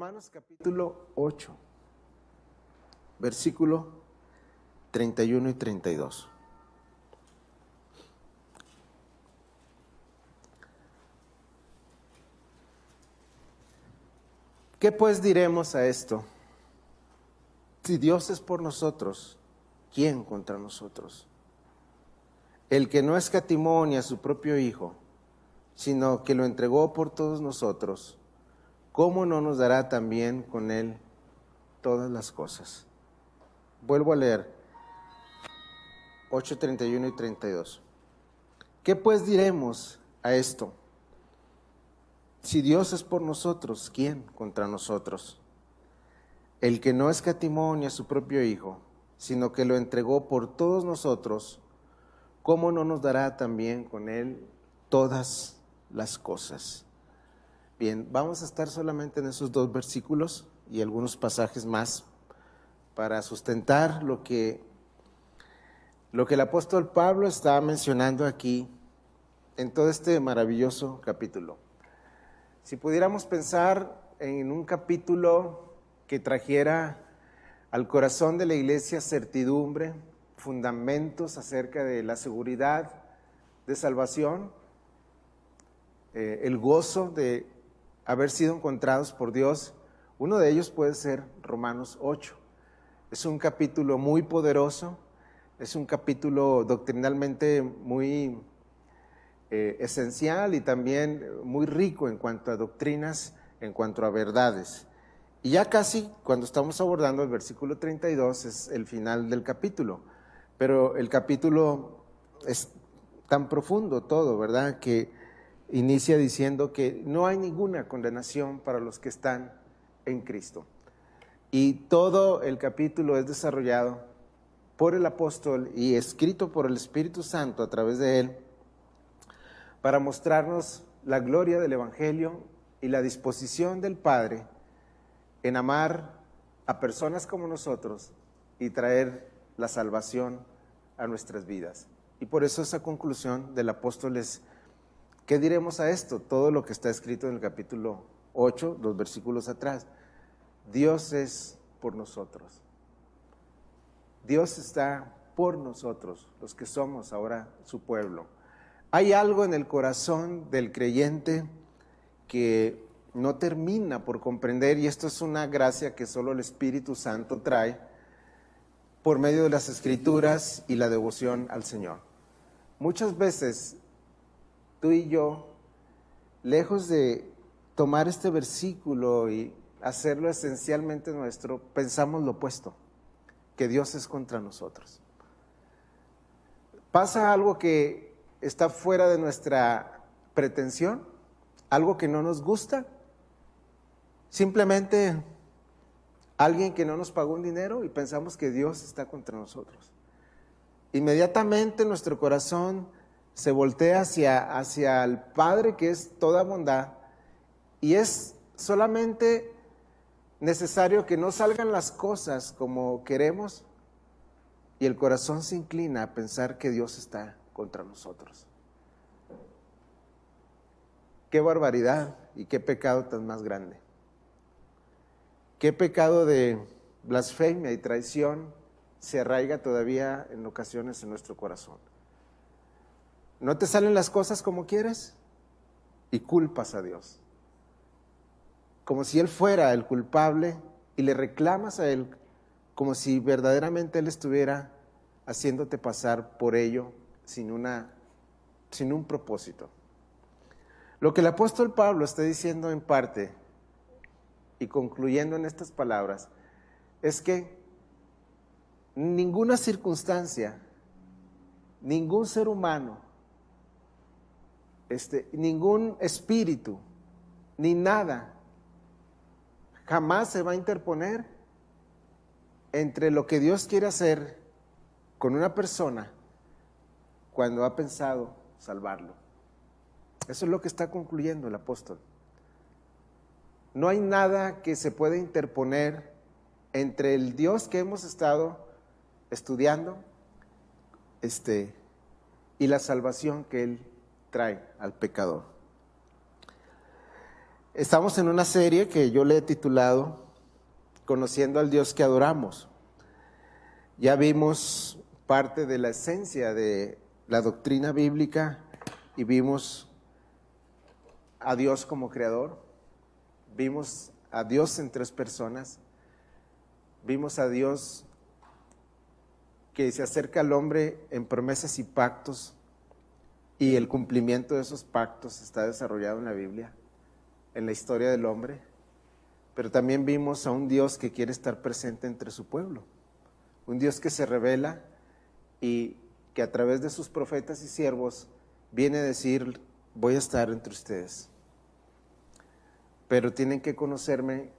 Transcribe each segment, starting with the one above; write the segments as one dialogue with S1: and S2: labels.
S1: Romanos capítulo 8, versículo 31 y 32. ¿Qué pues diremos a esto? Si Dios es por nosotros, ¿quién contra nosotros? El que no escatimó ni a su propio Hijo, sino que lo entregó por todos nosotros, ¿cómo no nos dará también con Él todas las cosas? Vuelvo a leer 8, 31 y 32. ¿Qué pues diremos a esto? Si Dios es por nosotros, ¿quién contra nosotros? El que no escatimó ni a su propio Hijo, sino que lo entregó por todos nosotros, ¿cómo no nos dará también con Él todas las cosas? Bien, vamos a estar solamente en esos dos versículos y algunos pasajes más para sustentar lo que el apóstol Pablo está mencionando aquí en todo este maravilloso capítulo. Si pudiéramos pensar en un capítulo que trajera al corazón de la iglesia certidumbre, fundamentos acerca de la seguridad de salvación, el gozo de haber sido encontrados por Dios, uno de ellos puede ser Romanos 8. Es un capítulo muy poderoso, es un capítulo doctrinalmente muy esencial y también muy rico en cuanto a doctrinas, en cuanto a verdades. Y ya casi cuando estamos abordando el versículo 32 es el final del capítulo, pero el capítulo es tan profundo todo, ¿verdad? Que inicia diciendo que no hay ninguna condenación para los que están en Cristo. Y todo el capítulo es desarrollado por el apóstol y escrito por el Espíritu Santo a través de él para mostrarnos la gloria del Evangelio y la disposición del Padre en amar a personas como nosotros y traer la salvación a nuestras vidas. Y por eso esa conclusión del apóstol es: ¿qué diremos a esto? Todo lo que está escrito en el capítulo 8, los versículos atrás. Dios es por nosotros. Dios está por nosotros, los que somos ahora su pueblo. Hay algo en el corazón del creyente que no termina por comprender, y esto es una gracia que solo el Espíritu Santo trae por medio de las Escrituras y la devoción al Señor. Muchas veces tú y yo, lejos de tomar este versículo y hacerlo esencialmente nuestro, pensamos lo opuesto, que Dios es contra nosotros. Pasa algo que está fuera de nuestra pretensión, algo que no nos gusta, simplemente alguien que no nos pagó un dinero y pensamos que Dios está contra nosotros. Inmediatamente nuestro corazón se voltea hacia el Padre, que es toda bondad, y es solamente necesario que no salgan las cosas como queremos y el corazón se inclina a pensar que Dios está contra nosotros. Qué barbaridad y qué pecado tan más grande. Qué pecado de blasfemia y traición se arraiga todavía en ocasiones en nuestro corazón. ¿No te salen las cosas como quieres? Y culpas a Dios, como si Él fuera el culpable, y le reclamas a Él como si verdaderamente Él estuviera haciéndote pasar por ello sin un propósito. Lo que el apóstol Pablo está diciendo en parte y concluyendo en estas palabras es que ninguna circunstancia, ningún ser humano, ningún espíritu, ni nada jamás se va a interponer entre lo que Dios quiere hacer con una persona cuando ha pensado salvarlo. Eso es lo que está concluyendo el apóstol. No hay nada que se pueda interponer entre el Dios que hemos estado estudiando y la salvación que Él trae al pecador. Estamos en una serie que yo le he titulado Conociendo al Dios que adoramos. Ya vimos parte de la esencia de la doctrina bíblica y vimos a Dios como creador, vimos a Dios en tres personas, vimos a Dios que se acerca al hombre en promesas y pactos, y el cumplimiento de esos pactos está desarrollado en la Biblia, en la historia del hombre. Pero también vimos a un Dios que quiere estar presente entre su pueblo, un Dios que se revela y que a través de sus profetas y siervos viene a decir: voy a estar entre ustedes, pero tienen que conocerme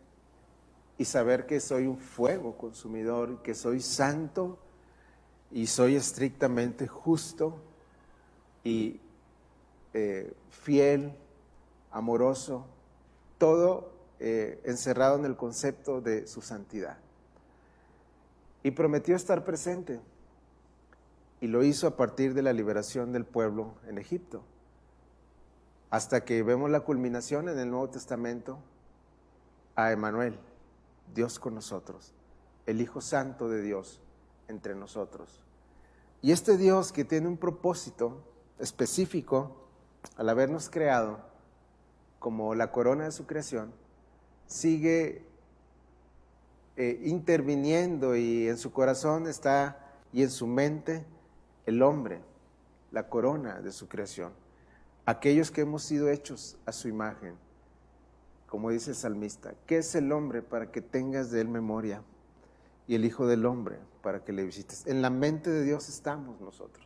S1: y saber que soy un fuego consumidor, que soy santo y soy estrictamente justo y fiel, amoroso, todo encerrado en el concepto de su santidad. Y prometió estar presente, y lo hizo a partir de la liberación del pueblo en Egipto, hasta que vemos la culminación en el Nuevo Testamento a Emmanuel, Dios con nosotros, el Hijo Santo de Dios entre nosotros. Y este Dios, que tiene un propósito específico al habernos creado como la corona de su creación, sigue interviniendo, y en su corazón está, y en su mente, el hombre, la corona de su creación. Aquellos que hemos sido hechos a su imagen, como dice el salmista: ¿qué es el hombre para que tengas de él memoria? Y el Hijo del Hombre para que le visites. En la mente de Dios estamos nosotros,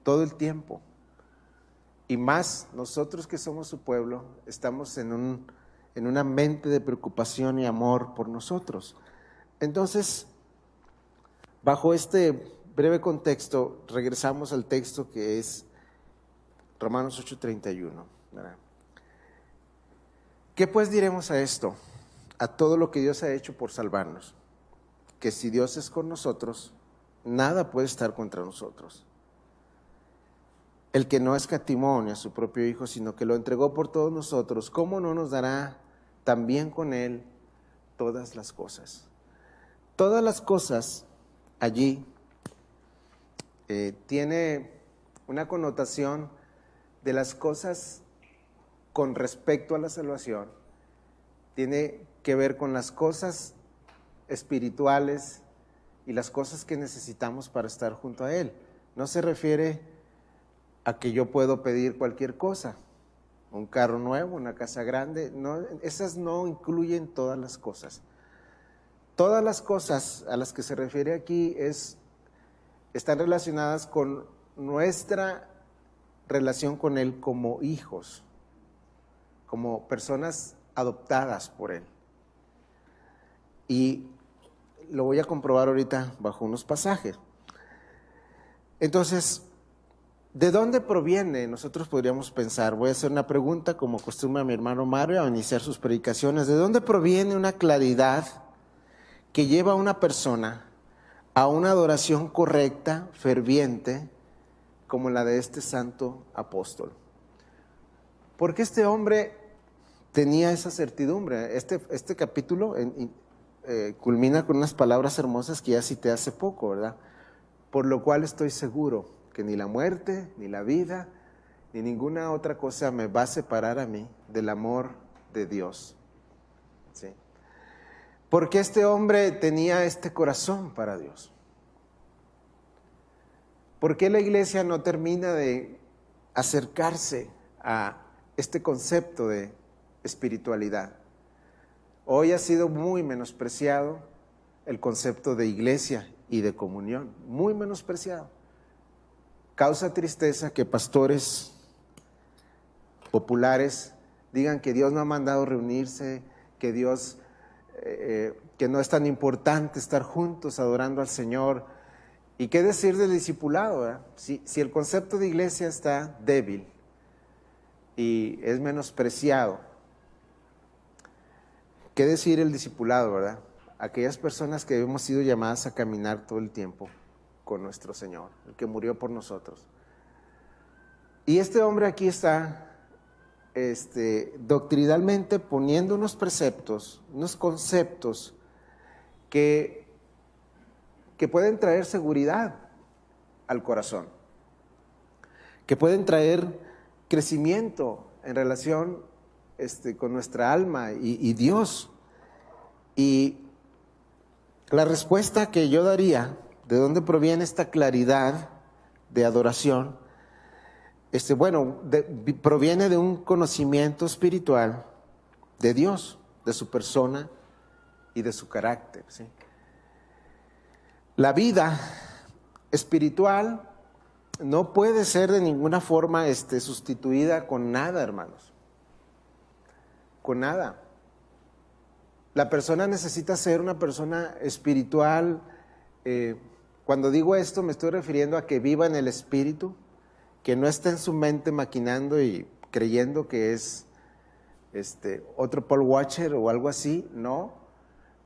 S1: todo el tiempo. Y más nosotros que somos su pueblo, estamos en una mente de preocupación y amor por nosotros. Entonces, bajo este breve contexto, regresamos al texto que es Romanos 8:31. ¿Qué pues diremos a esto? A todo lo que Dios ha hecho por salvarnos. Que si Dios es con nosotros, nada puede estar contra nosotros. El que no escatimó ni a su propio Hijo, sino que lo entregó por todos nosotros, ¿cómo no nos dará también con Él todas las cosas? Todas las cosas allí tiene una connotación de las cosas con respecto a la salvación. Tiene que ver con las cosas espirituales y las cosas que necesitamos para estar junto a Él. No se refiere a que yo puedo pedir cualquier cosa, un carro nuevo, una casa grande. No, esas no incluyen todas las cosas. Todas las cosas a las que se refiere aquí están relacionadas con nuestra relación con Él como hijos, como personas adoptadas por Él. Y lo voy a comprobar ahorita bajo unos pasajes. Entonces, ¿de dónde proviene? Nosotros podríamos pensar, voy a hacer una pregunta como acostumbra mi hermano Mario a iniciar sus predicaciones. ¿De dónde proviene una claridad que lleva a una persona a una adoración correcta, ferviente, como la de este santo apóstol? Porque este hombre tenía esa certidumbre. Este capítulo culmina con unas palabras hermosas que ya cité hace poco, ¿verdad? Por lo cual estoy seguro que ni la muerte, ni la vida, ni ninguna otra cosa me va a separar a mí del amor de Dios. ¿Sí? Porque este hombre tenía este corazón para Dios. ¿Por qué la iglesia no termina de acercarse a este concepto de espiritualidad? Hoy ha sido muy menospreciado el concepto de iglesia y de comunión, muy menospreciado. Causa tristeza que pastores populares digan que Dios no ha mandado reunirse, que Dios, que no es tan importante estar juntos adorando al Señor. ¿Y qué decir del discipulado? Si el concepto de iglesia está débil y es menospreciado, ¿qué decir el discipulado, verdad? Aquellas personas que hemos sido llamadas a caminar todo el tiempo con nuestro Señor, el que murió por nosotros. Y este hombre aquí está doctrinalmente poniendo unos preceptos, unos conceptos que pueden traer seguridad al corazón, que pueden traer crecimiento en relación con nuestra alma y Dios. Y la respuesta que yo daría, ¿de dónde proviene esta claridad de adoración? Proviene de un conocimiento espiritual de Dios, de su persona y de su carácter, ¿sí? La vida espiritual no puede ser de ninguna forma sustituida con nada, hermanos. Con nada. La persona necesita ser una persona espiritual. Cuando digo esto me estoy refiriendo a que viva en el espíritu, que no esté en su mente maquinando y creyendo que es otro Paul Washer o algo así. No.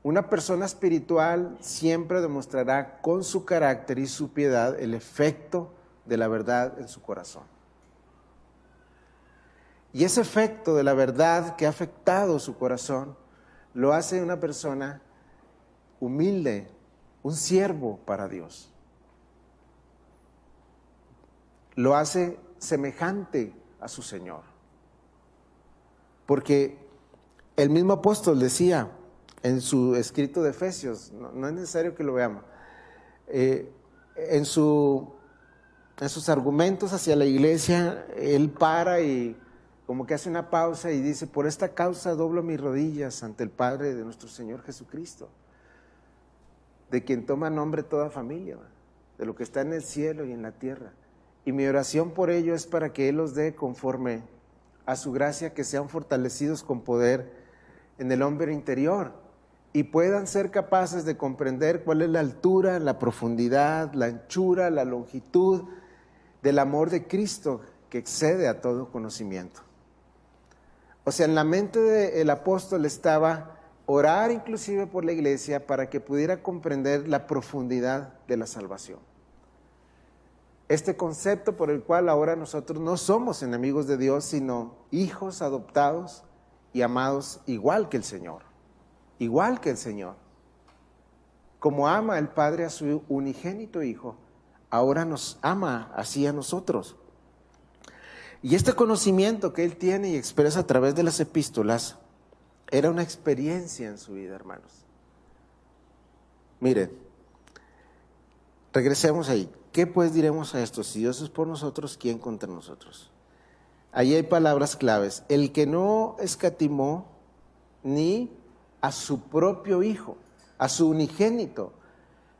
S1: Una persona espiritual siempre demostrará con su carácter y su piedad el efecto de la verdad en su corazón. Y ese efecto de la verdad que ha afectado su corazón lo hace una persona humilde, un siervo para Dios. Lo hace semejante a su Señor. Porque el mismo apóstol decía en su escrito de Efesios, no es necesario que lo veamos, en sus argumentos hacia la iglesia, él para y como que hace una pausa y dice: por esta causa doblo mis rodillas ante el Padre de nuestro Señor Jesucristo, de quien toma nombre toda familia, de lo que está en el cielo y en la tierra. Y mi oración por ello es para que Él los dé conforme a su gracia, que sean fortalecidos con poder en el hombre interior y puedan ser capaces de comprender cuál es la altura, la profundidad, la anchura, la longitud del amor de Cristo que excede a todo conocimiento. O sea, en la mente del apóstol estaba orar inclusive por la iglesia para que pudiera comprender la profundidad de la salvación. Este concepto por el cual ahora nosotros no somos enemigos de Dios, sino hijos adoptados y amados igual que el Señor. Igual que el Señor. Como ama el Padre a su unigénito Hijo, ahora nos ama así a nosotros. Y este conocimiento que Él tiene y expresa a través de las epístolas era una experiencia en su vida, hermanos. Miren, regresemos ahí. ¿Qué pues diremos a esto? Si Dios es por nosotros, ¿quién contra nosotros? Ahí hay palabras claves. El que no escatimó ni a su propio Hijo, a su unigénito,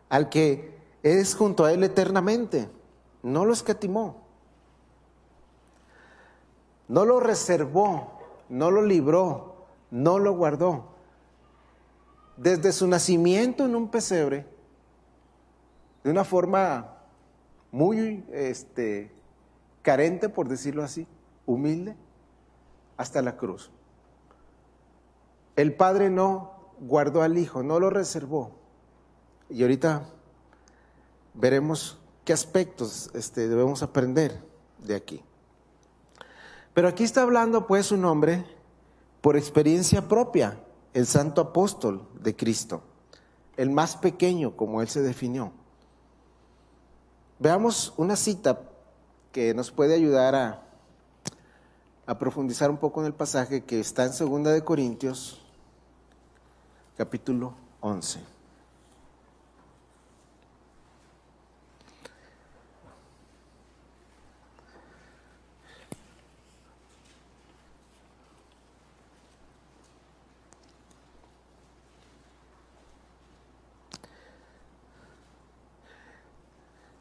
S1: al que es junto a Él eternamente, no lo escatimó. No lo reservó, no lo libró, no lo guardó. Desde su nacimiento en un pesebre, de una forma muy carente, por decirlo así, humilde, hasta la cruz. El Padre no guardó al Hijo, no lo reservó. Y ahorita veremos qué aspectos debemos aprender de aquí. Pero aquí está hablando pues un hombre por experiencia propia, el santo apóstol de Cristo, el más pequeño como él se definió. Veamos una cita que nos puede ayudar a profundizar un poco en el pasaje que está en 2 de Corintios, capítulo 11.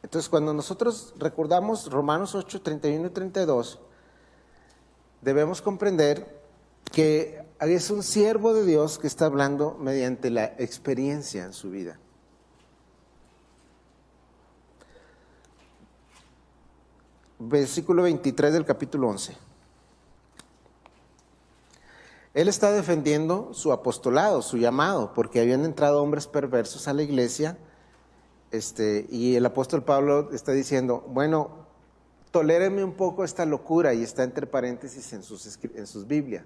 S1: Entonces, cuando nosotros recordamos Romanos 8, 31 y 32, debemos comprender que es un siervo de Dios que está hablando mediante la experiencia en su vida. Versículo 23 del capítulo 11. Él está defendiendo su apostolado, su llamado, porque habían entrado hombres perversos a la iglesia. Y el apóstol Pablo está diciendo, bueno, tolérenme un poco esta locura, y está entre paréntesis en sus Biblias.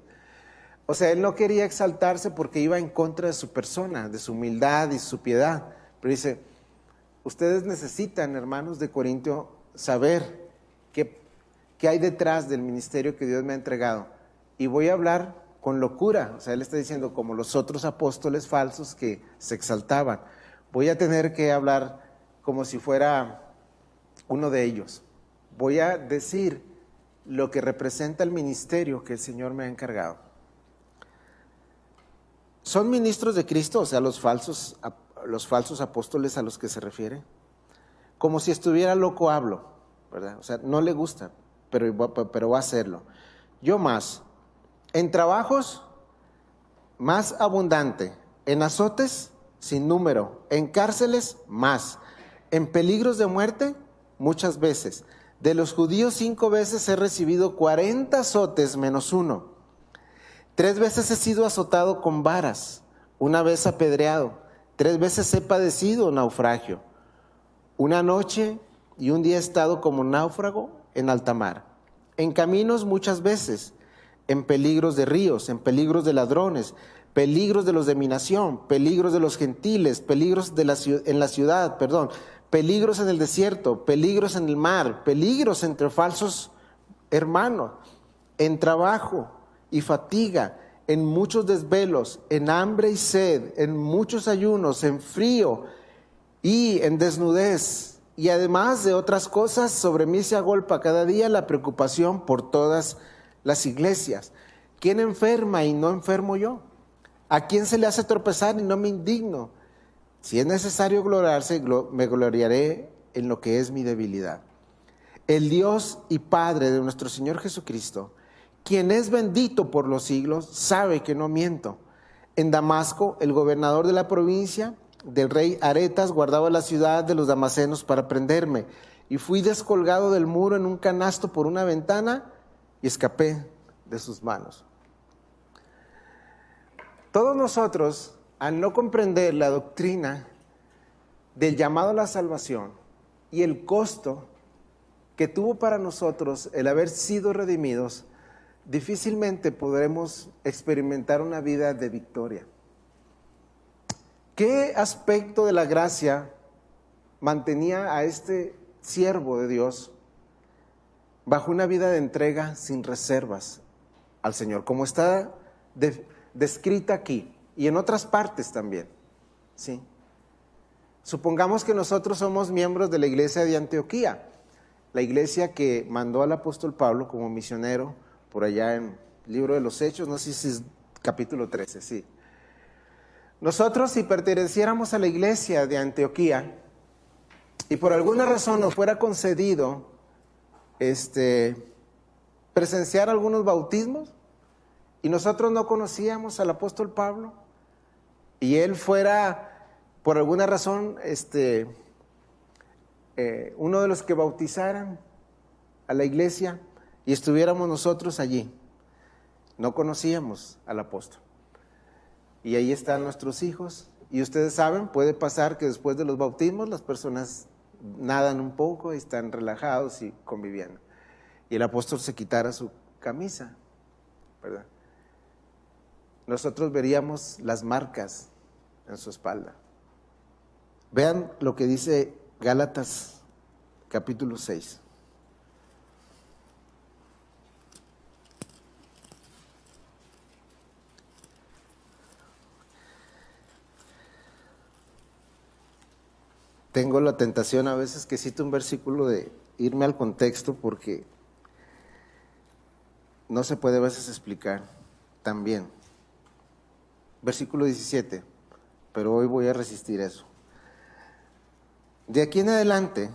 S1: O sea, él no quería exaltarse porque iba en contra de su persona, de su humildad y su piedad. Pero dice, ustedes necesitan, hermanos de Corintio, saber qué hay detrás del ministerio que Dios me ha entregado. Y voy a hablar con locura. O sea, él está diciendo, como los otros apóstoles falsos que se exaltaban. Voy a tener que hablar como si fuera uno de ellos. Voy a decir lo que representa el ministerio que el Señor me ha encargado. ¿Son ministros de Cristo, o sea, los falsos apóstoles a los que se refiere? Como si estuviera loco hablo, ¿verdad? O sea, no le gusta, pero va a hacerlo. Yo más, en trabajos más abundante, en azotes sin número, en cárceles más, en peligros de muerte muchas veces. De los judíos 5 veces he recibido 40 azotes menos 1. 3 veces he sido azotado con varas, 1 vez apedreado, 3 veces he padecido naufragio. 1 noche y 1 día he estado como náufrago en alta mar. En caminos muchas veces, en peligros de ríos, en peligros de ladrones, peligros de los de mi nación, peligros de los gentiles, peligros en la ciudad, peligros en el desierto, peligros en el mar, peligros entre falsos hermanos, en trabajo y fatiga, en muchos desvelos, en hambre y sed, en muchos ayunos, en frío y en desnudez. Y además de otras cosas, sobre mí se agolpa cada día la preocupación por todas las iglesias. ¿Quién enferma y no enfermo yo? ¿A quién se le hace tropezar y no me indigno? Si es necesario gloriarse, me gloriaré en lo que es mi debilidad. El Dios y Padre de nuestro Señor Jesucristo, quien es bendito por los siglos, sabe que no miento. En Damasco, el gobernador de la provincia del rey Aretas guardaba la ciudad de los damasenos para prenderme, y fui descolgado del muro en un canasto por una ventana y escapé de sus manos. Todos nosotros, al no comprender la doctrina del llamado a la salvación y el costo que tuvo para nosotros el haber sido redimidos, difícilmente podremos experimentar una vida de victoria. ¿Qué aspecto de la gracia mantenía a este siervo de Dios bajo una vida de entrega sin reservas al Señor? Como está descrita aquí y en otras partes también, ¿sí? Supongamos que nosotros somos miembros de la iglesia de Antioquía, la iglesia que mandó al apóstol Pablo como misionero por allá en el libro de los Hechos, no sé si es capítulo 13, sí. Nosotros, si perteneciéramos a la iglesia de Antioquía y por alguna razón nos fuera concedido presenciar algunos bautismos y nosotros no conocíamos al apóstol Pablo y él fuera por alguna razón uno de los que bautizaran a la iglesia y estuviéramos nosotros allí, no conocíamos al apóstol. Y ahí están nuestros hijos. Y ustedes saben, puede pasar que después de los bautismos las personas nadan un poco y están relajados y conviviendo. Y el apóstol se quitara su camisa, ¿verdad? Nosotros veríamos las marcas en su espalda. Vean lo que dice Gálatas capítulo 6. Tengo la tentación a veces que cito un versículo de irme al contexto porque no se puede a veces explicar tan bien. Versículo 17, pero hoy voy a resistir eso. De aquí en adelante,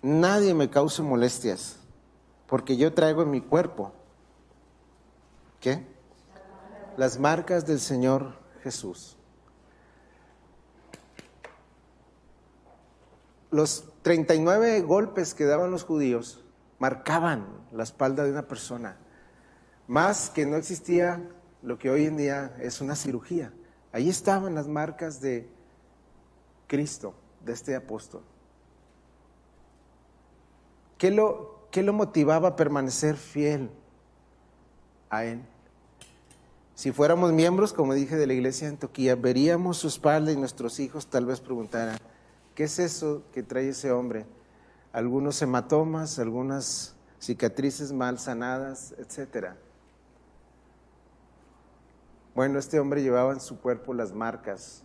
S1: nadie me cause molestias, porque yo traigo en mi cuerpo, ¿qué? Las marcas del Señor Jesús. Los 39 golpes que daban los judíos marcaban la espalda de una persona, más que no existía lo que hoy en día es una cirugía. Ahí estaban las marcas de Cristo, de este apóstol. ¿Qué lo ¿Qué lo motivaba a permanecer fiel a Él? Si fuéramos miembros, como dije, de la iglesia de Antioquía, veríamos su espalda y nuestros hijos tal vez preguntaran, ¿qué es eso que trae ese hombre? Algunos hematomas, algunas cicatrices mal sanadas, etcétera. Bueno, este hombre llevaba en su cuerpo las marcas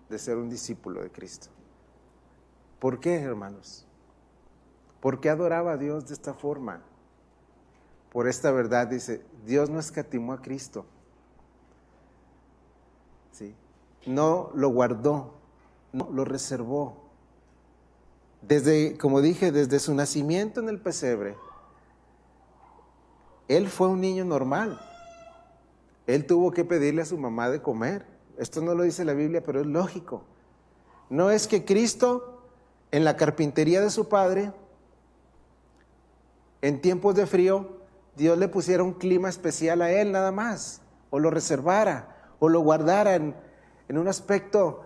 S1: de ser un discípulo de Cristo. ¿Por qué, hermanos? ¿Por qué adoraba a Dios de esta forma? Por esta verdad, dice, Dios no escatimó a Cristo. ¿Sí? No lo guardó, no lo reservó. Desde, como dije, desde su nacimiento en el pesebre, Él fue un niño normal. Él tuvo que pedirle a su mamá de comer. Esto no lo dice la Biblia, pero es lógico. No es que Cristo, en la carpintería de su padre, en tiempos de frío, Dios le pusiera un clima especial a él nada más, o lo reservara, o lo guardara en un aspecto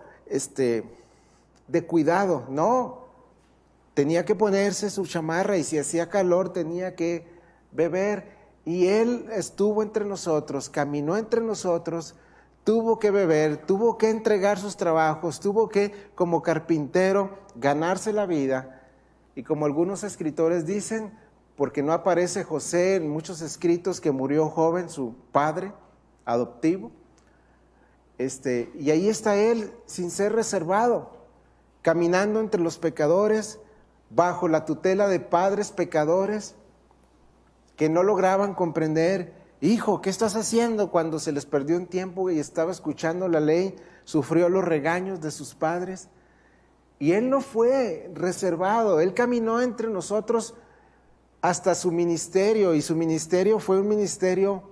S1: de cuidado. No, tenía que ponerse su chamarra y si hacía calor tenía que beber. Y Él estuvo entre nosotros, caminó entre nosotros, tuvo que beber, tuvo que entregar sus trabajos, tuvo que, como carpintero, ganarse la vida. Y como algunos escritores dicen, porque no aparece José en muchos escritos, que murió joven, su padre adoptivo. Y ahí está Él, sin ser reservado, caminando entre los pecadores, bajo la tutela de padres pecadores, que no lograban comprender, hijo, ¿qué estás haciendo? Cuando se les perdió un tiempo y estaba escuchando la ley, sufrió los regaños de sus padres. Y Él no fue reservado, Él caminó entre nosotros hasta su ministerio, y su ministerio fue un ministerio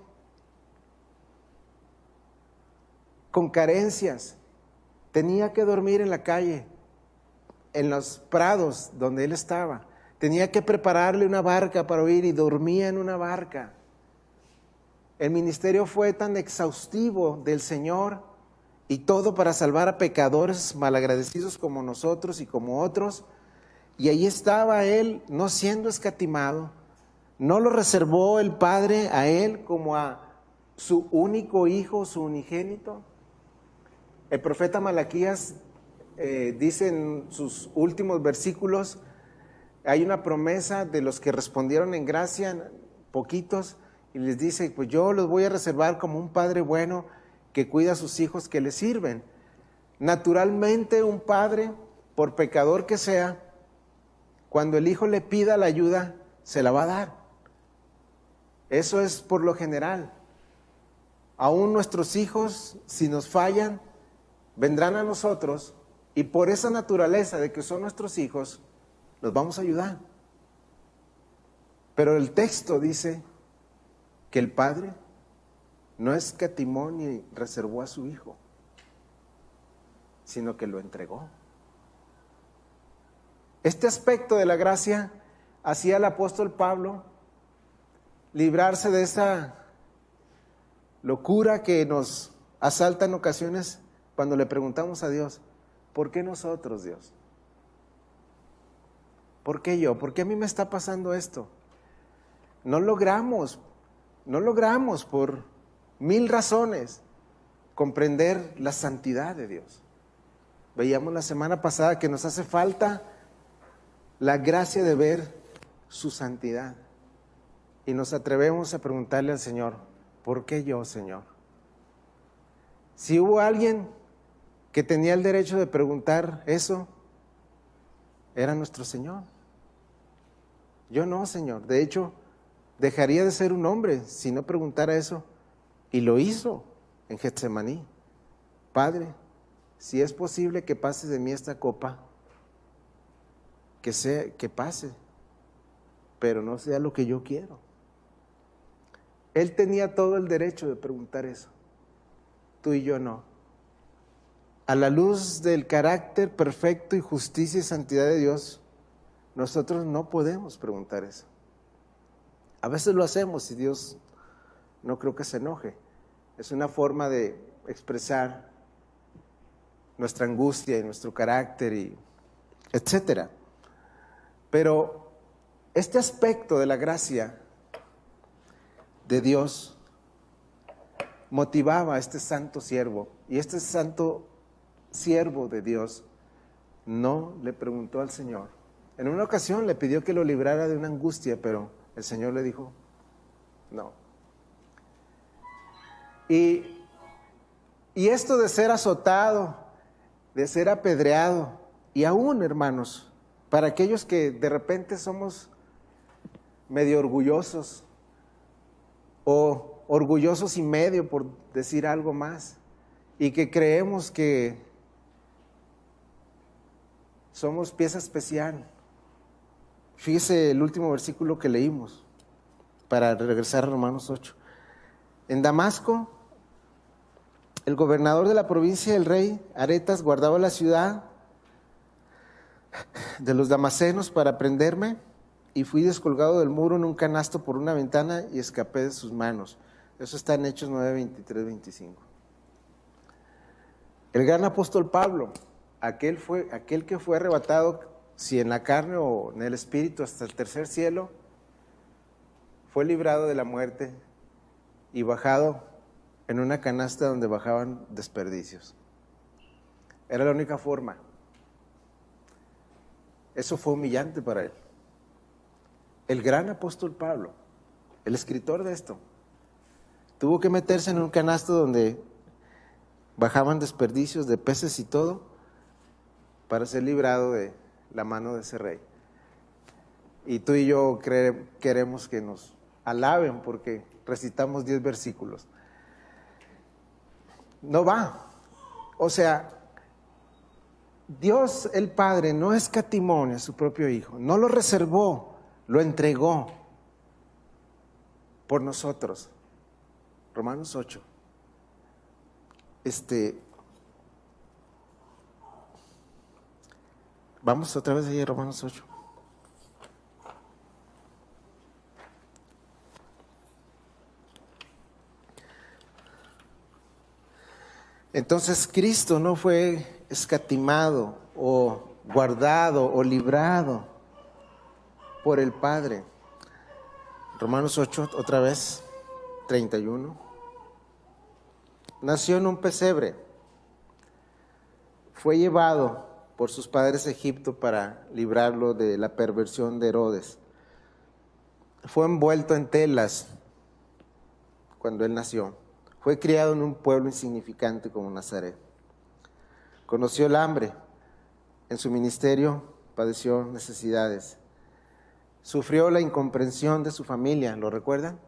S1: con carencias. Tenía que dormir en la calle, en los prados donde Él estaba. Tenía que prepararle una barca para huir y dormía en una barca. El ministerio fue tan exhaustivo del Señor, y todo para salvar a pecadores malagradecidos como nosotros y como otros. Y ahí estaba Él, no siendo escatimado. No lo reservó el Padre a Él como a su único hijo, su unigénito. El profeta Malaquías dice en sus últimos versículos, hay una promesa de los que respondieron en gracia, poquitos, y les dice, pues yo los voy a reservar como un padre bueno que cuida a sus hijos que le sirven. Naturalmente, un padre, por pecador que sea, cuando el hijo le pida la ayuda, se la va a dar. Eso es por lo general. Aún nuestros hijos, si nos fallan, vendrán a nosotros, y por esa naturaleza de que son nuestros hijos, los vamos a ayudar. Pero el texto dice que el Padre no escatimó ni reservó a su Hijo, sino que lo entregó. Este aspecto de la gracia hacía al apóstol Pablo librarse de esa locura que nos asalta en ocasiones cuando le preguntamos a Dios, ¿por qué nosotros, Dios? ¿Por qué yo? ¿Por qué a mí me está pasando esto? No logramos por 1000 razones comprender la santidad de Dios. Veíamos la semana pasada que nos hace falta la gracia de ver su santidad. Y nos atrevemos a preguntarle al Señor, ¿por qué yo, Señor? Si hubo alguien que tenía el derecho de preguntar eso, era nuestro Señor. Yo no, Señor. De hecho, dejaría de ser un hombre si no preguntara eso. Y lo hizo en Getsemaní. Padre, si es posible que pase de mí esta copa, que pase, pero no sea lo que yo quiero. Él tenía todo el derecho de preguntar eso. Tú y yo no. A la luz del carácter perfecto y justicia y santidad de Dios, nosotros no podemos preguntar eso. A veces lo hacemos y Dios no creo que se enoje. Es una forma de expresar nuestra angustia y nuestro carácter, y etcétera. Pero Este aspecto de la gracia de Dios motivaba a este santo siervo, y este santo siervo de Dios no le preguntó al Señor. En una ocasión le pidió que lo librara de una angustia, pero el Señor le dijo, no. Y esto de ser azotado, de ser apedreado, y aún, hermanos, para aquellos que de repente somos medio orgullosos, o orgullosos y medio, por decir algo más, y que creemos que somos pieza especial. Fíjese el último versículo que leímos, para regresar a Romanos 8. En Damasco, el gobernador de la provincia del rey Aretas guardaba la ciudad de los damasenos para prenderme, y fui descolgado del muro en un canasto por una ventana y escapé de sus manos. Eso está en Hechos 9, 23, 25. El gran apóstol Pablo, aquel que fue arrebatado, si en la carne o en el espíritu, hasta el tercer cielo, fue librado de la muerte y bajado en una canasta donde bajaban desperdicios. Era la única forma. Eso fue humillante para él. El gran apóstol Pablo, el escritor de esto, tuvo que meterse en un canasto donde bajaban desperdicios de peces y todo para ser librado de la mano de ese rey. Y tú y yo queremos que nos alaben porque recitamos 10 versículos. No va. O sea, Dios el Padre no escatimó a su propio Hijo, no lo reservó, lo entregó por nosotros. Romanos 8. Vamos otra vez allí a Romanos 8. Entonces Cristo no fue escatimado o guardado o librado por el Padre. Romanos 8, otra vez, 31. Nació en un pesebre. Fue llevado por sus padres a Egipto para librarlo de la perversión de Herodes. Fue envuelto en telas cuando él nació. Fue criado en un pueblo insignificante como Nazaret. Conoció el hambre. En su ministerio padeció necesidades. Sufrió la incomprensión de su familia, ¿lo recuerdan?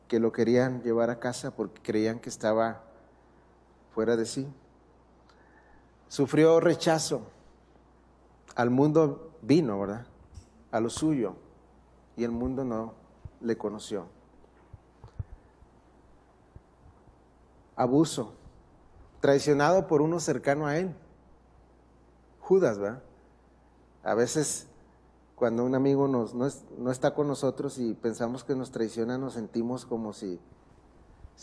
S1: Que lo querían llevar a casa porque creían que estaba fuera de sí. Sufrió rechazo. Al mundo vino, ¿verdad? A lo suyo. Y el mundo no le conoció. Abuso. Traicionado por uno cercano a él. Judas, ¿verdad? A veces cuando un amigo no está con nosotros y pensamos que nos traiciona, nos sentimos como si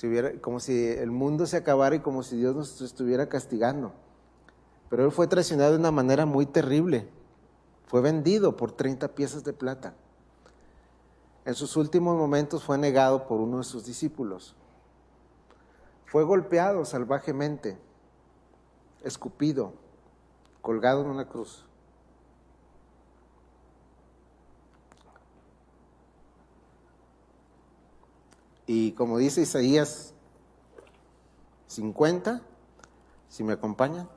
S1: el mundo se acabara y como si Dios nos estuviera castigando. Pero él fue traicionado de una manera muy terrible. Fue vendido por 30 piezas de plata. En sus últimos momentos fue negado por uno de sus discípulos. Fue golpeado salvajemente, escupido, colgado en una cruz. Y como dice Isaías 50, si me acompañan.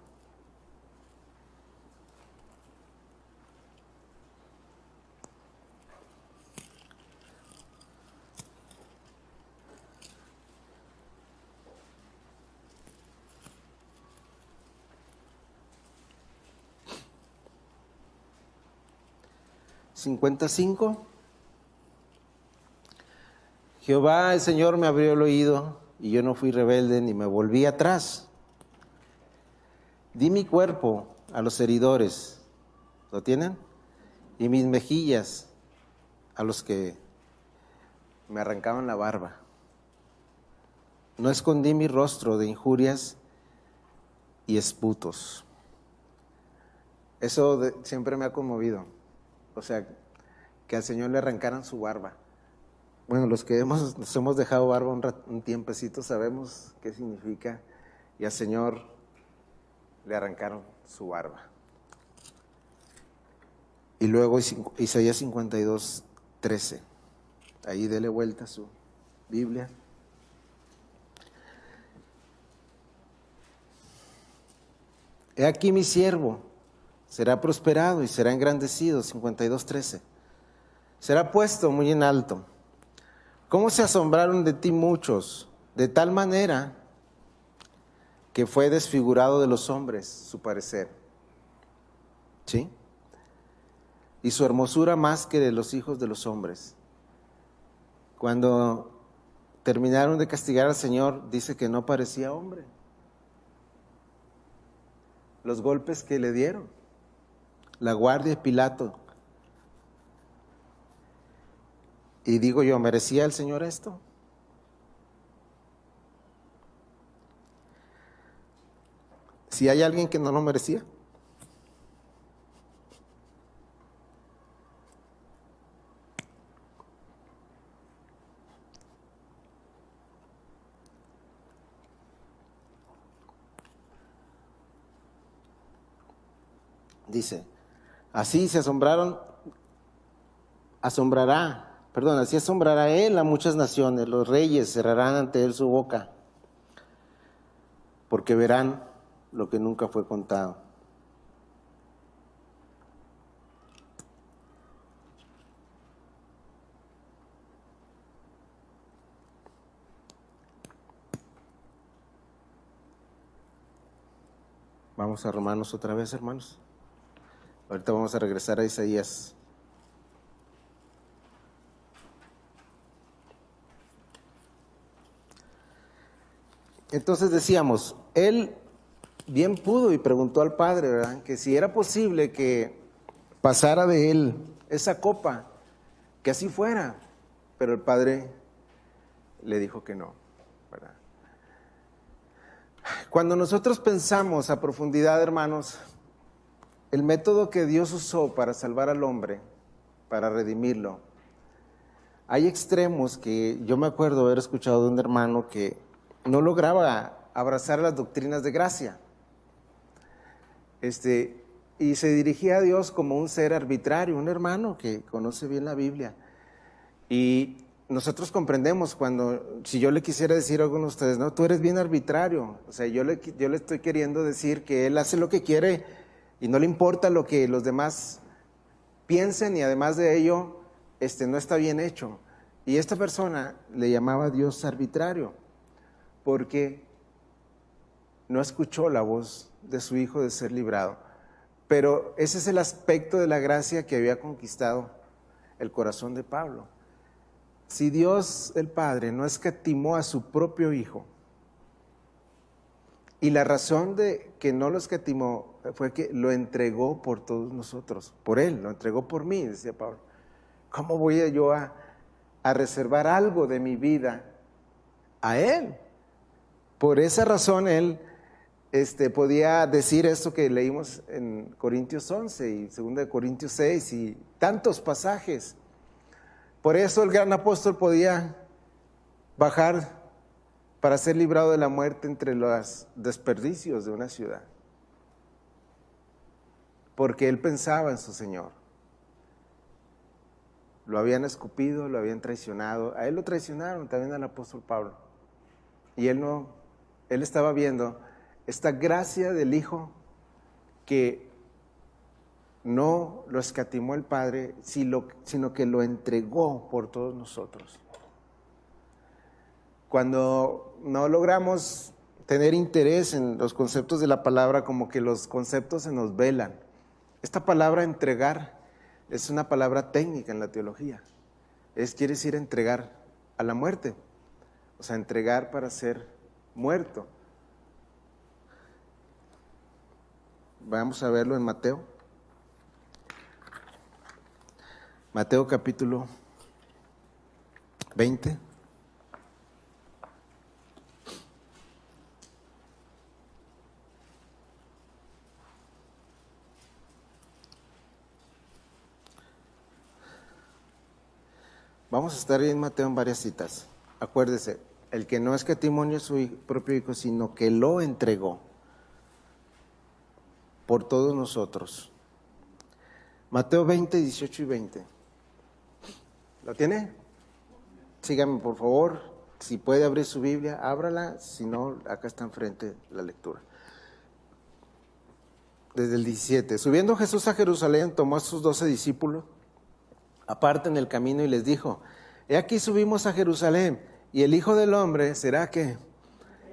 S1: ¿55? Jehová el Señor me abrió el oído y yo no fui rebelde ni me volví atrás. Di mi cuerpo a los heridores, ¿lo tienen? Y mis mejillas a los que me arrancaban la barba. No escondí mi rostro de injurias y esputos. Eso siempre me ha conmovido. O sea, que al Señor le arrancaran su barba. Bueno, los que nos hemos dejado barba un tiempecito sabemos qué significa. Y al Señor le arrancaron su barba. Y luego Isaías 52, 13. Ahí dele vuelta a su Biblia. He aquí mi siervo, será prosperado y será engrandecido, 52:13. Será puesto muy en alto. ¿Cómo se asombraron de ti muchos? De tal manera que fue desfigurado de los hombres su parecer. ¿Sí? Y su hermosura más que de los hijos de los hombres. Cuando terminaron de castigar al Señor, dice que no parecía hombre. Los golpes que le dieron, la guardia de Pilato. Y digo yo, ¿merecía el Señor esto? Si hay alguien que no lo merecía. Dice, así asombrará él a muchas naciones, los reyes cerrarán ante él su boca, porque verán lo que nunca fue contado. Vamos a Romanos otra vez, hermanos. Ahorita vamos a regresar a Isaías. Entonces decíamos, él bien pudo y preguntó al Padre, ¿verdad?, que si era posible que pasara de él esa copa, que así fuera, pero el Padre le dijo que no, ¿verdad? Cuando nosotros pensamos a profundidad, hermanos, el método que Dios usó para salvar al hombre, para redimirlo, hay extremos que yo me acuerdo haber escuchado de un hermano que no lograba abrazar las doctrinas de gracia. Y se dirigía a Dios como un ser arbitrario, un hermano que conoce bien la Biblia. Y nosotros comprendemos si yo le quisiera decir a alguno de ustedes, no, tú eres bien arbitrario. O sea, yo le estoy queriendo decir que él hace lo que quiere y no le importa lo que los demás piensen, y además de ello, no está bien hecho. Y esta persona le llamaba a Dios arbitrario, porque no escuchó la voz de su hijo de ser librado. Pero ese es el aspecto de la gracia que había conquistado el corazón de Pablo. Si Dios el Padre no escatimó a su propio hijo, y la razón de que no lo escatimó fue que lo entregó por todos nosotros, por él, lo entregó por mí, decía Pablo. ¿Cómo voy yo a reservar algo de mi vida a él? Por esa razón él podía decir esto que leímos en Corintios 11 y 2 Corintios 6 y tantos pasajes. Por eso el gran apóstol podía bajar para ser librado de la muerte entre los desperdicios de una ciudad, porque él pensaba en su Señor. Lo habían escupido, lo habían traicionado, a él lo traicionaron también al apóstol Pablo, y él estaba viendo esta gracia del Hijo que no lo escatimó el Padre, sino que lo entregó por todos nosotros. Cuando no logramos tener interés en los conceptos de la palabra, como que los conceptos se nos velan. Esta palabra entregar es una palabra técnica en la teología. Quiere decir entregar a la muerte, o sea, entregar para ser muerto. Vamos a verlo en Mateo. Mateo capítulo 20. Vamos a estar en Mateo en varias citas. Acuérdese, el que no escatimó a su propio Hijo, sino que lo entregó por todos nosotros. Mateo 20, 18 y 20. ¿Lo tiene? Sígame, por favor. Si puede abrir su Biblia, ábrala. Si no, acá está enfrente la lectura. Desde el 17. Subiendo Jesús a Jerusalén, tomó a sus 12 discípulos aparte en el camino y les dijo: he aquí subimos a Jerusalén, y el Hijo del Hombre será ¿qué?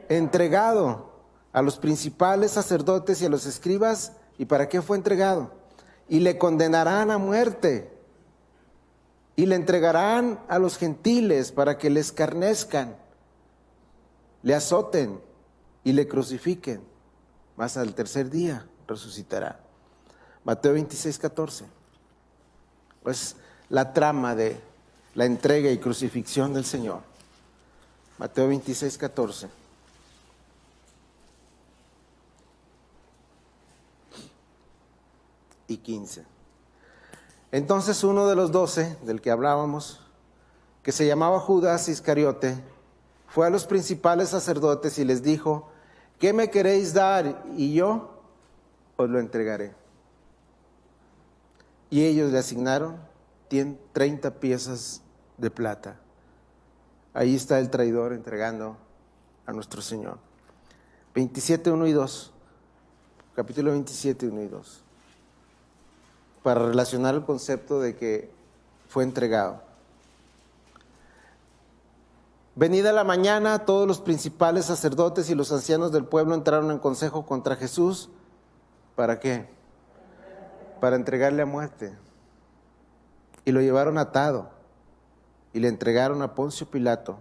S1: Entregado a los principales sacerdotes y a los escribas. ¿Y para qué fue entregado? Y le condenarán a muerte, y le entregarán a los gentiles para que le escarnezcan, le azoten y le crucifiquen, mas al tercer día resucitará. Mateo 26, 14. Pues la trama de la entrega y crucifixión del Señor. Mateo 26, 14. Y 15. Entonces uno de los 12, del que hablábamos, que se llamaba Judas Iscariote, fue a los principales sacerdotes y les dijo: ¿qué me queréis dar? Y yo os lo entregaré. Y ellos le asignaron 30 piezas de plata. Ahí está el traidor entregando a nuestro Señor. 27, 1 y 2. Capítulo 27, 1 y 2. Para relacionar el concepto de que fue entregado. Venida la mañana, todos los principales sacerdotes y los ancianos del pueblo entraron en consejo contra Jesús. ¿Para qué? Para entregarle a muerte. Y lo llevaron atado y le entregaron a Poncio Pilato,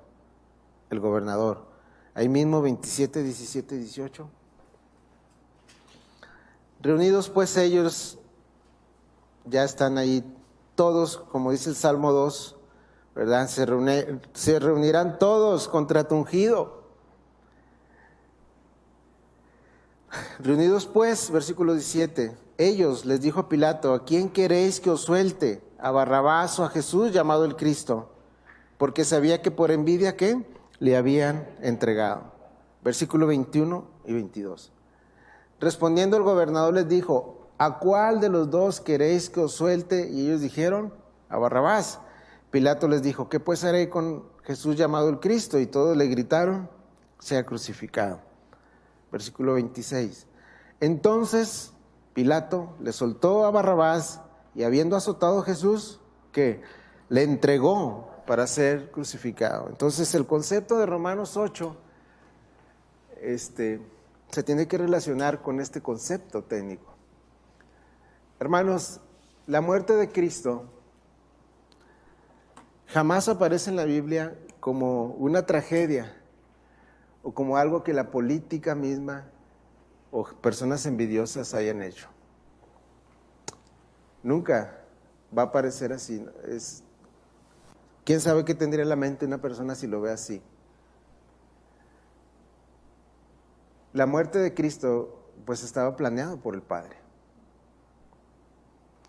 S1: el gobernador. Ahí mismo 27, 17, 18. Reunidos pues ellos, ya están ahí todos, como dice el Salmo 2, ¿verdad? Se reunirán todos contra tu ungido. Reunidos pues, versículo 17, ellos les dijo a Pilato: ¿a quién queréis que os suelte? ¿A Barrabás o a Jesús llamado el Cristo? Porque sabía que por envidia ¿qué? Le habían entregado. Versículo 21 y 22. Respondiendo el gobernador les dijo: ¿a cuál de los dos queréis que os suelte? Y ellos dijeron: a Barrabás. Pilato les dijo: ¿qué pues haré con Jesús llamado el Cristo? Y todos le gritaron: sea crucificado. Versículo 26. Entonces Pilato le soltó a Barrabás, y habiendo azotado a Jesús, ¿qué? Le entregó para ser crucificado. Entonces el concepto de Romanos 8 se tiene que relacionar con este concepto técnico. Hermanos, la muerte de Cristo jamás aparece en la Biblia como una tragedia o como algo que la política misma o personas envidiosas hayan hecho. Nunca va a aparecer así. ¿Quién sabe qué tendría en la mente una persona si lo ve así? La muerte de Cristo pues estaba planeado por el Padre.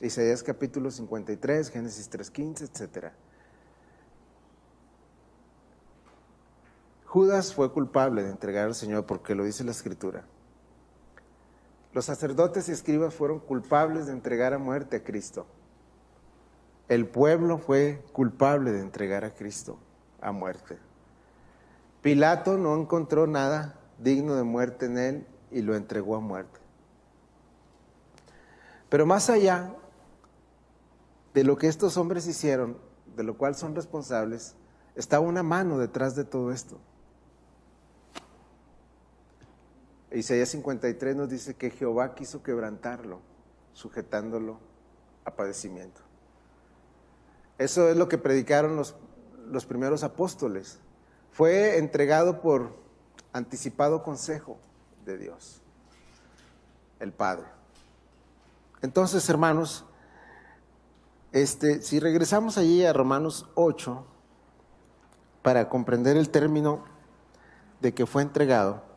S1: Isaías capítulo 53, Génesis 3:15, etc. Judas fue culpable de entregar al Señor porque lo dice la Escritura. Los sacerdotes y escribas fueron culpables de entregar a muerte a Cristo. El pueblo fue culpable de entregar a Cristo a muerte. Pilato no encontró nada digno de muerte en él y lo entregó a muerte. Pero más allá de lo que estos hombres hicieron, de lo cual son responsables, está una mano detrás de todo esto. Isaías 53 nos dice que Jehová quiso quebrantarlo, sujetándolo a padecimiento. Eso es lo que predicaron los primeros apóstoles. Fue entregado por anticipado consejo de Dios, el Padre. Entonces, hermanos, si regresamos allí a Romanos 8, para comprender el término de que fue entregado,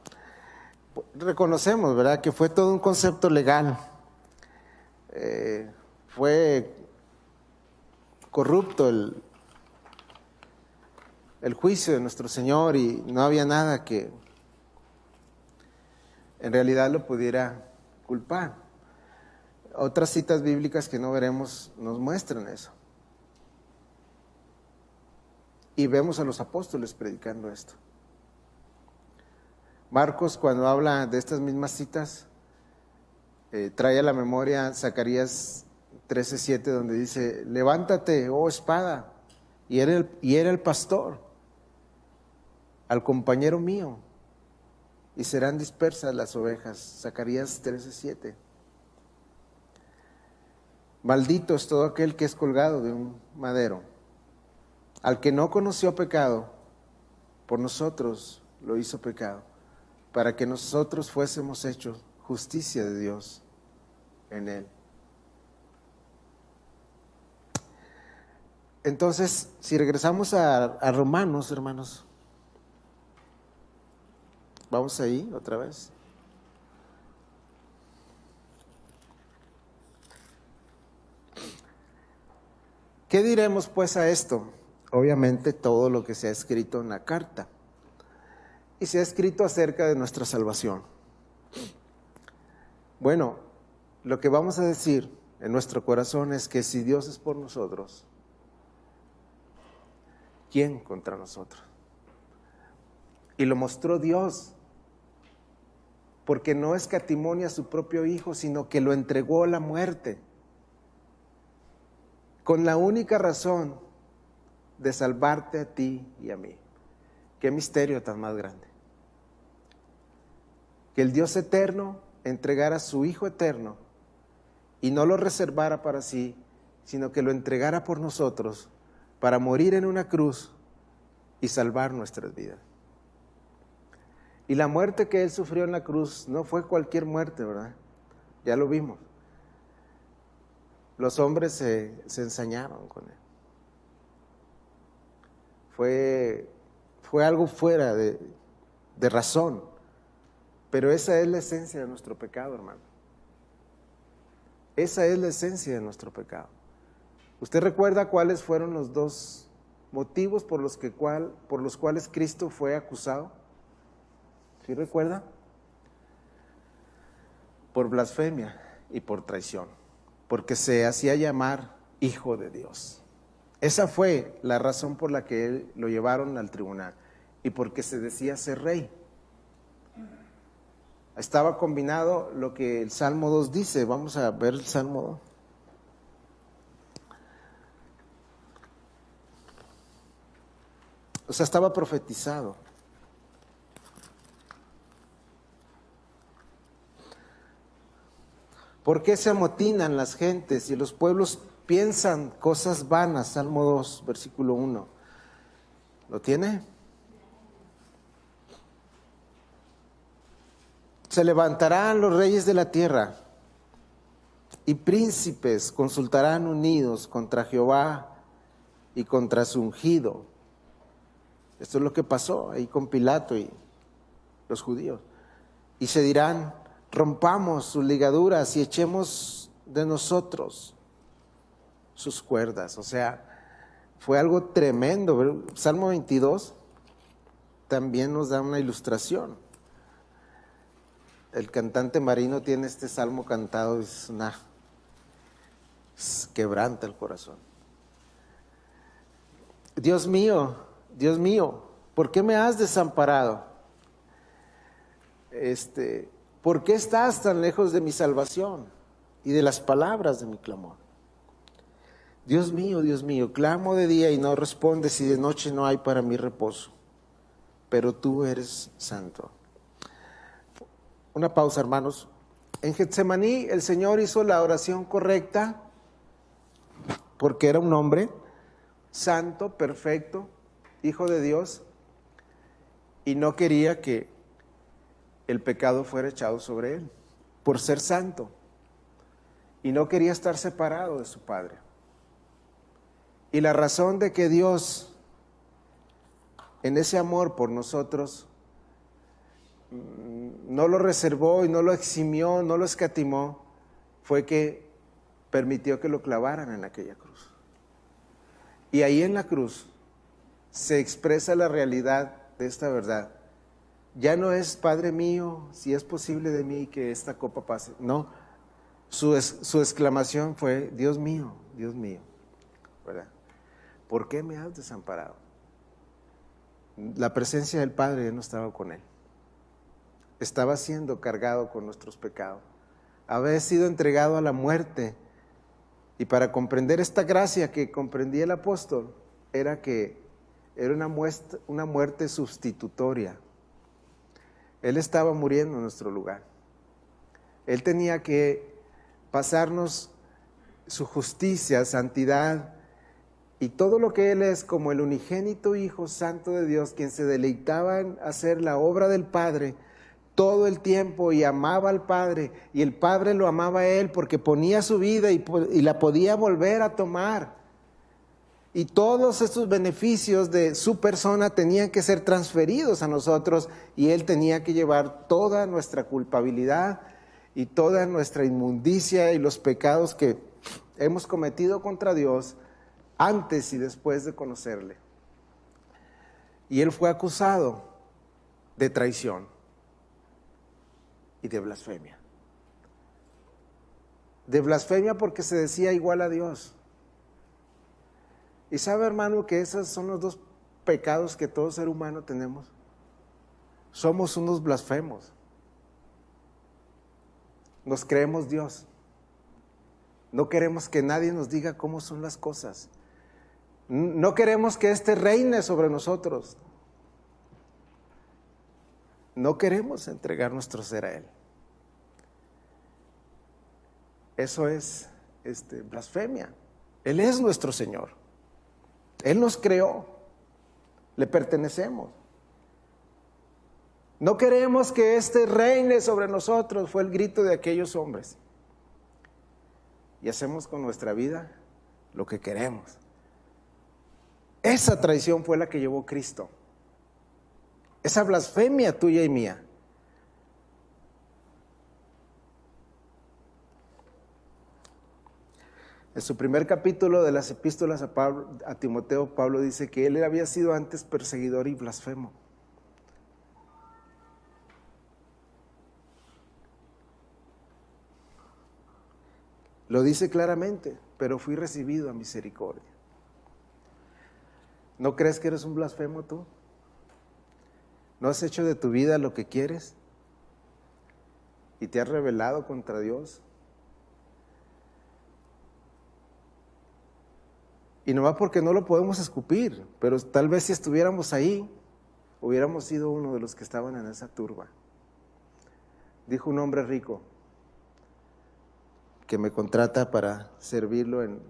S1: reconocemos, ¿verdad?, que fue todo un concepto legal. Fue corrupto el juicio de nuestro Señor y no había nada que en realidad lo pudiera culpar. Otras citas bíblicas que no veremos nos muestran eso. Y vemos a los apóstoles predicando esto. Marcos, cuando habla de estas mismas citas, trae a la memoria Zacarías 13:7, donde dice: levántate, oh espada, y era el pastor al compañero mío, y serán dispersas las ovejas. Zacarías 13:7. Maldito es todo aquel que es colgado de un madero. Al que no conoció pecado, por nosotros lo hizo pecado, para que nosotros fuésemos hechos justicia de Dios en él. Entonces, si regresamos a Romanos, hermanos, vamos ahí otra vez. ¿Qué diremos pues a esto? Obviamente todo lo que se ha escrito en la carta. Y se ha escrito acerca de nuestra salvación. Bueno, lo que vamos a decir en nuestro corazón es que si Dios es por nosotros, ¿quién contra nosotros? Y lo mostró Dios, porque no escatimó a su propio Hijo, sino que lo entregó a la muerte, con la única razón de salvarte a ti y a mí. Qué misterio tan más grande. Que el Dios eterno entregara a su Hijo eterno y no lo reservara para sí, sino que lo entregara por nosotros para morir en una cruz y salvar nuestras vidas. Y la muerte que Él sufrió en la cruz no fue cualquier muerte, ¿verdad? Ya lo vimos. Los hombres se ensañaron con Él. Fue algo fuera de razón. Pero esa es la esencia de nuestro pecado, hermano. Esa es la esencia de nuestro pecado. ¿Usted recuerda cuáles fueron los dos motivos por los cuales Cristo fue acusado? ¿Sí recuerda? Por blasfemia y por traición, porque se hacía llamar Hijo de Dios. Esa fue la razón por la que él lo llevaron al tribunal, y porque se decía ser rey. Estaba combinado lo que el Salmo 2 dice. Vamos a ver el Salmo 2. O sea, estaba profetizado. ¿Por qué se amotinan las gentes y los pueblos piensan cosas vanas? Salmo 2, versículo 1. ¿Lo tiene? Se levantarán los reyes de la tierra y príncipes consultarán unidos contra Jehová y contra su ungido. Esto es lo que pasó ahí con Pilato y los judíos. Y se dirán: rompamos sus ligaduras y echemos de nosotros sus cuerdas. O sea, fue algo tremendo. Salmo 22 también nos da una ilustración. El cantante Marino tiene este salmo cantado, quebranta el corazón. Dios mío, ¿por qué me has desamparado? ¿Por qué estás tan lejos de mi salvación y de las palabras de mi clamor? Dios mío, clamo de día y no respondes, y de noche no hay para mí reposo, pero tú eres santo. Una pausa, hermanos. En Getsemaní el Señor hizo la oración correcta porque era un hombre santo, perfecto, Hijo de Dios, y no quería que el pecado fuera echado sobre él por ser santo, y no quería estar separado de su Padre. Y la razón de que Dios, en ese amor por nosotros, no lo reservó y no lo eximió, no lo escatimó, fue que permitió que lo clavaran en aquella cruz. Y ahí en la cruz se expresa la realidad de esta verdad. Ya no es, Padre mío, si es posible de mí que esta copa pase. No, su exclamación fue, Dios mío, ¿verdad? ¿Por qué me has desamparado? La presencia del Padre ya no estaba con él. Estaba siendo cargado con nuestros pecados. Había sido entregado a la muerte. Y para comprender esta gracia que comprendía el apóstol, era que era una muerte sustitutoria. Él estaba muriendo en nuestro lugar. Él tenía que pasarnos su justicia, santidad y todo lo que Él es como el unigénito Hijo Santo de Dios, quien se deleitaba en hacer la obra del Padre todo el tiempo y amaba al Padre, y el Padre lo amaba a Él porque ponía su vida y la podía volver a tomar. Y todos estos beneficios de su persona tenían que ser transferidos a nosotros, y Él tenía que llevar toda nuestra culpabilidad y toda nuestra inmundicia y los pecados que hemos cometido contra Dios antes y después de conocerle. Y Él fue acusado de traición y de blasfemia. De blasfemia porque se decía igual a Dios. Y sabe, hermano, que esos son los dos pecados que todo ser humano tenemos. Somos unos blasfemos. Nos creemos Dios. No queremos que nadie nos diga cómo son las cosas. No queremos que éste reine sobre nosotros. No queremos entregar nuestro ser a Él. Eso es blasfemia. Él es nuestro Señor. Él nos creó. Le pertenecemos. No queremos que éste reine sobre nosotros, fue el grito de aquellos hombres. Y hacemos con nuestra vida lo que queremos. Esa traición fue la que llevó Cristo. Esa blasfemia tuya y mía. En su primer capítulo de las epístolas a Timoteo, Pablo dice que él había sido antes perseguidor y blasfemo. Lo dice claramente, pero fui recibido a misericordia. ¿No crees que eres un blasfemo tú? ¿No has hecho de tu vida lo que quieres? ¿Y te has rebelado contra Dios? Y no va porque no lo podemos escupir, pero tal vez si estuviéramos ahí, hubiéramos sido uno de los que estaban en esa turba. Dijo un hombre rico que me contrata para servirlo en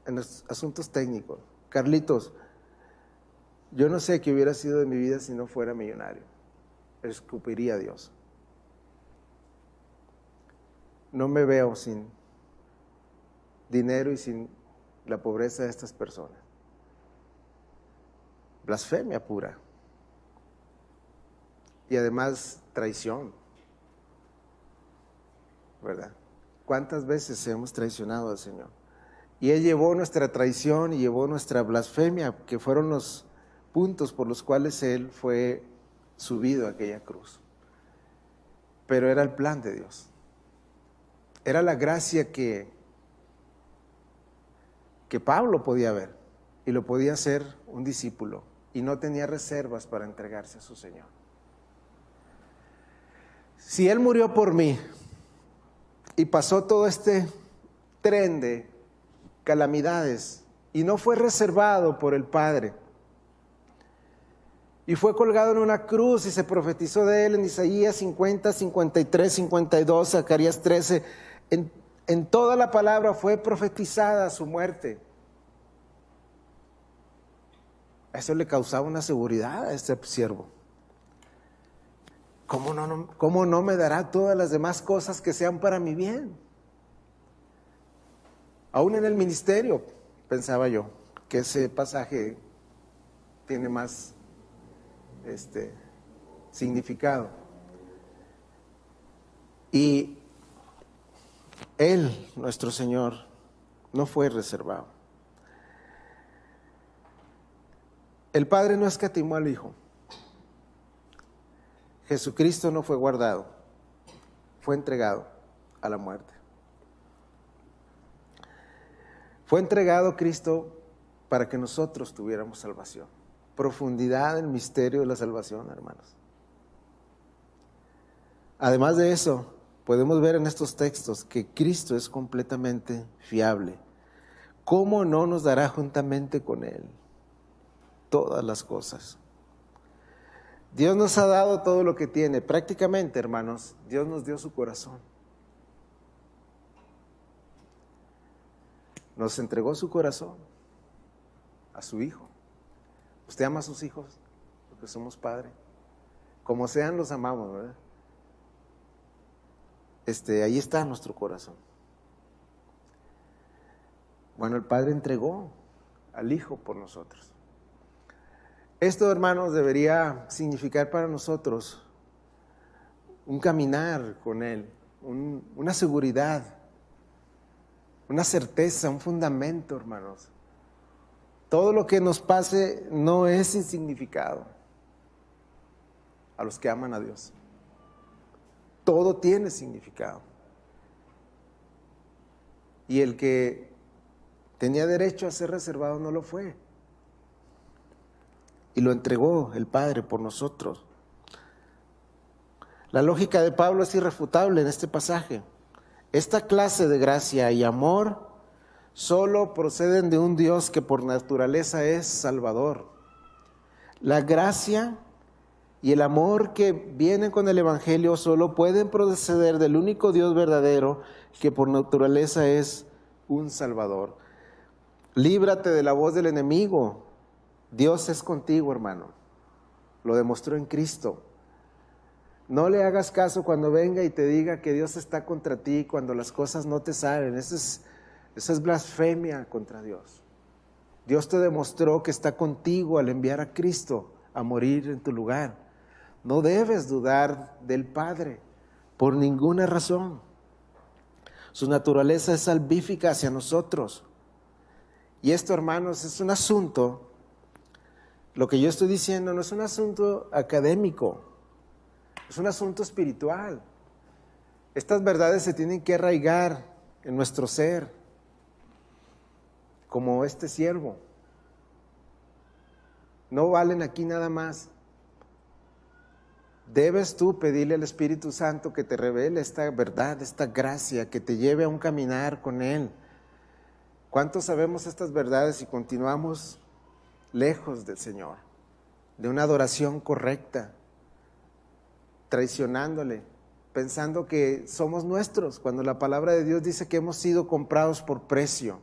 S1: los asuntos técnicos. Carlitos, yo no sé qué hubiera sido de mi vida si no fuera millonario. Escupiría a Dios. No me veo sin dinero y sin la pobreza de estas personas. Blasfemia pura. Y además traición. ¿Verdad? ¿Cuántas veces hemos traicionado al Señor? Y Él llevó nuestra traición y llevó nuestra blasfemia, que fueron los puntos por los cuales Él fue subido a aquella cruz. Pero era el plan de Dios. Era la gracia que Pablo podía ver, y lo podía hacer un discípulo, y no tenía reservas para entregarse a su Señor. Si Él murió por mí y pasó todo este tren de calamidades y no fue reservado por el Padre, y fue colgado en una cruz y se profetizó de Él en Isaías 50, 53, 52, Zacarías 13, en toda la palabra fue profetizada su muerte. Eso le causaba una seguridad a este siervo. ¿Cómo no me dará todas las demás cosas que sean para mi bien? Aún en el ministerio, pensaba yo, que ese pasaje tiene más significado. Y Él, nuestro Señor, no fue reservado. El Padre no escatimó al Hijo. Jesucristo no fue guardado, fue entregado a la muerte. Fue entregado Cristo para que nosotros tuviéramos salvación. Profundidad del misterio de la salvación, hermanos. Además de eso, podemos ver en estos textos que Cristo es completamente fiable. ¿Cómo no nos dará juntamente con Él todas las cosas? Dios nos ha dado todo lo que tiene. Prácticamente, hermanos, Dios nos dio su corazón. Nos entregó su corazón a su Hijo. Usted ama a sus hijos, porque somos padres. Como sean, los amamos, ¿verdad? Ahí está nuestro corazón. Bueno, el Padre entregó al Hijo por nosotros. Esto, hermanos, debería significar para nosotros un caminar con Él, una seguridad, una certeza, un fundamento, hermanos. Todo lo que nos pase no es sin significado a los que aman a Dios. Todo tiene significado. Y el que tenía derecho a ser reservado no lo fue. Y lo entregó el Padre por nosotros. La lógica de Pablo es irrefutable en este pasaje. Esta clase de gracia y amor solo proceden de un Dios que por naturaleza es Salvador. La gracia y el amor que vienen con el Evangelio solo pueden proceder del único Dios verdadero que por naturaleza es un Salvador. Líbrate de la voz del enemigo. Dios es contigo, hermano. Lo demostró en Cristo. No le hagas caso cuando venga y te diga que Dios está contra ti cuando las cosas no te salen. Esa es blasfemia contra Dios. Dios te demostró que está contigo al enviar a Cristo a morir en tu lugar. No debes dudar del Padre por ninguna razón. Su naturaleza es salvífica hacia nosotros. Y esto, hermanos, es un asunto. Lo que yo estoy diciendo no es un asunto académico, es un asunto espiritual. Estas verdades se tienen que arraigar en nuestro ser, como este siervo. No valen aquí nada más. Debes tú pedirle al Espíritu Santo que te revele esta verdad, esta gracia, que te lleve a un caminar con Él. ¿Cuántos sabemos estas verdades y continuamos lejos del Señor, de una adoración correcta, traicionándole, pensando que somos nuestros, cuando la palabra de Dios dice que hemos sido comprados por precio?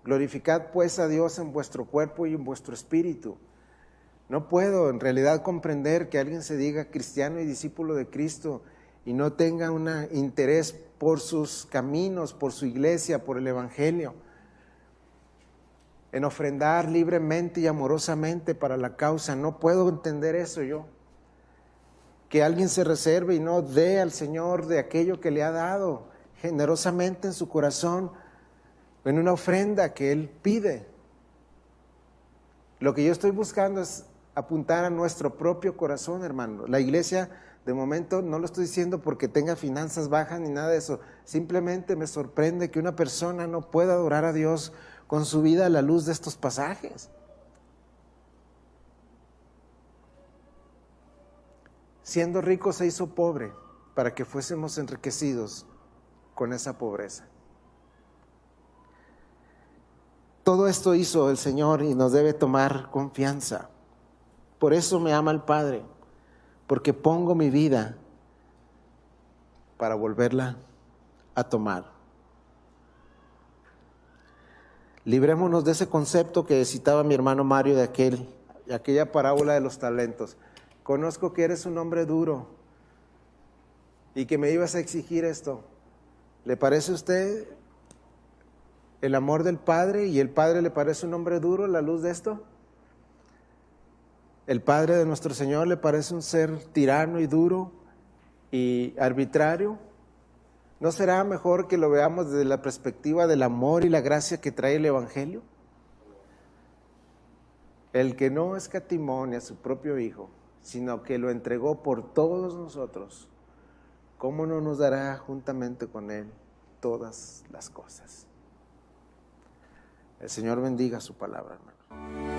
S1: Glorificad pues a Dios en vuestro cuerpo y en vuestro espíritu. No puedo en realidad comprender que alguien se diga cristiano y discípulo de Cristo y no tenga un interés por sus caminos, por su iglesia, por el Evangelio, en ofrendar libremente y amorosamente para la causa. No puedo entender eso yo. Que alguien se reserve y no dé al Señor de aquello que le ha dado generosamente en su corazón, en una ofrenda que Él pide. Lo que yo estoy buscando es apuntar a nuestro propio corazón, hermano. La iglesia, de momento, no lo estoy diciendo porque tenga finanzas bajas ni nada de eso. Simplemente me sorprende que una persona no pueda adorar a Dios con su vida a la luz de estos pasajes. Siendo rico se hizo pobre para que fuésemos enriquecidos con esa pobreza. Todo esto hizo el Señor y nos debe tomar confianza. Por eso me ama el Padre, porque pongo mi vida para volverla a tomar. Librémonos de ese concepto que citaba mi hermano Mario de aquella parábola de los talentos. Conozco que eres un hombre duro y que me ibas a exigir esto. ¿Le parece a usted el amor del Padre y el Padre le parece un hombre duro a la luz de esto? ¿El Padre de nuestro Señor le parece un ser tirano y duro y arbitrario? ¿No será mejor que lo veamos desde la perspectiva del amor y la gracia que trae el Evangelio? el que no escatimó ni a su propio Hijo, sino que lo entregó por todos nosotros, ¿cómo no nos dará juntamente con Él todas las cosas? El Señor bendiga su palabra, hermano.